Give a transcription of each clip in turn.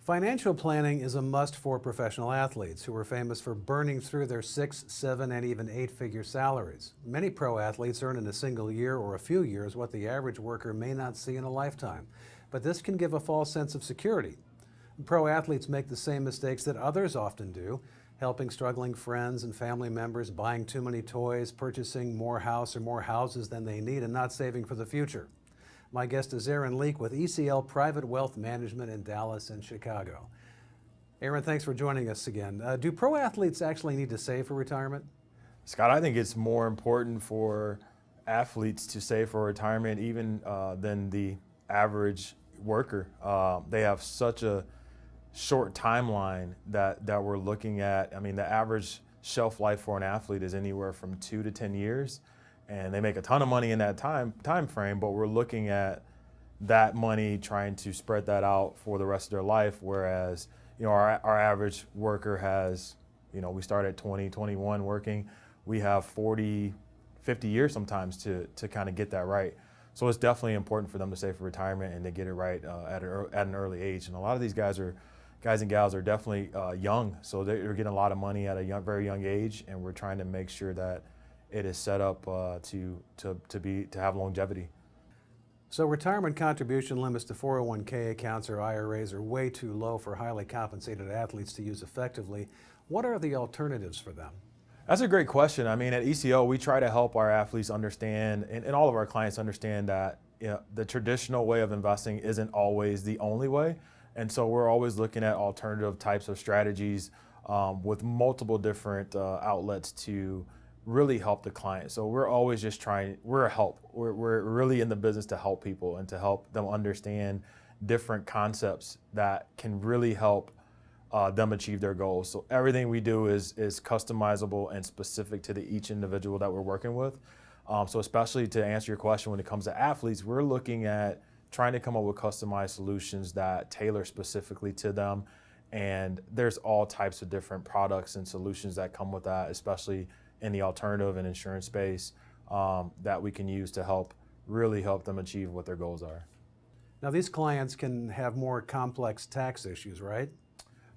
Financial planning is a must for professional athletes who are famous for burning through their 6, 7, and even 8-figure salaries. Many pro athletes earn in a single year or a few years what the average worker may not see in a lifetime. But this can give a false sense of security. Pro athletes make the same mistakes that others often do, helping struggling friends and family members, buying too many toys, purchasing more house or more houses than they need, and not saving for the future. My guest is Aaron Leek with ECL Private Wealth Management in Dallas and Chicago. Aaron, thanks for joining us again. Do pro athletes actually need to save for retirement? Scott, I think it's more important for athletes to save for retirement even than the average worker. They have such a short timeline that we're looking at. I mean, the average shelf life for an athlete is anywhere from 2 to 10 years. And they make a ton of money in that time frame, but we're looking at that money trying to spread that out for the rest of their life. Whereas, our average worker has, we start at 20, 21 working. We have 40, 50 years sometimes to kind of get that right. So it's definitely important for them to save for retirement and to get it right at an early age. And a lot of these guys and gals are definitely young, so they're getting a lot of money at a very young age, and we're trying to make sure that it is set up to have longevity. So retirement contribution limits to 401k accounts or IRAs are way too low for highly compensated athletes to use effectively. What are the alternatives for them? That's a great question. I mean, at ECL, we try to help our athletes understand, and all of our clients understand that the traditional way of investing isn't always the only way. And so we're always looking at alternative types of strategies with multiple different outlets to really help the client. So we're always just we're really in the business to help people and to help them understand different concepts that can really help them achieve their goals. So everything we do is customizable and specific to each individual that we're working with. So especially to answer your question, when it comes to athletes, we're looking at trying to come up with customized solutions that tailor specifically to them. And there's all types of different products and solutions that come with that, especially in the alternative and insurance space that we can use to really help them achieve what their goals are. Now, these clients can have more complex tax issues, right?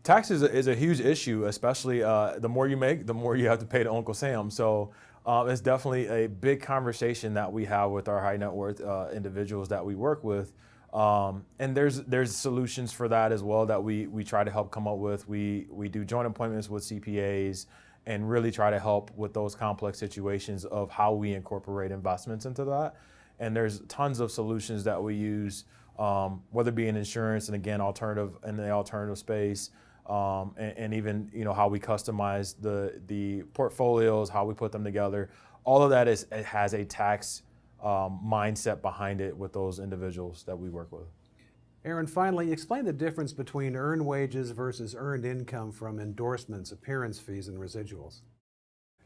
Tax is a huge issue, especially the more you make, the more you have to pay to Uncle Sam. So it's definitely a big conversation that we have with our high net worth individuals that we work with. And there's solutions for that as well that we try to help come up with. We do joint appointments with CPAs and really try to help with those complex situations of how we incorporate investments into that. And there's tons of solutions that we use, whether it be in insurance and again, in the alternative space, and even how we customize the portfolios, how we put them together. All of that has a tax mindset behind it with those individuals that we work with. Aaron, finally, explain the difference between earned wages versus earned income from endorsements, appearance fees, and residuals.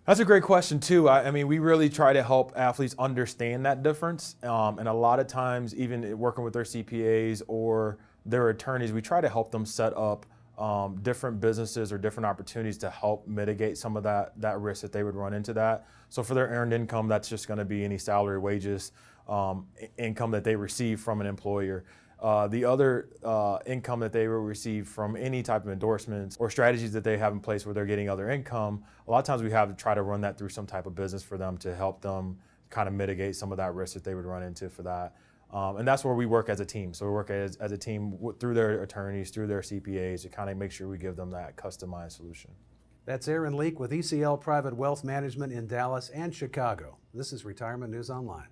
That's a great question too. I mean, we really try to help athletes understand that difference. And a lot of times, even working with their CPAs or their attorneys, we try to help them set up different businesses or different opportunities to help mitigate some of that risk that they would run into that. So for their earned income, that's just going to be any salary, wages, income that they receive from an employer. The other income that they will receive from any type of endorsements or strategies that they have in place where they're getting other income, a lot of times we have to try to run that through some type of business for them to help them kind of mitigate some of that risk that they would run into for that. And that's where we work as a team. So we work as a team through their attorneys, through their CPAs to kind of make sure we give them that customized solution. That's Aaron Leek with ECL Private Wealth Management in Dallas and Chicago. This is Retirement News Online.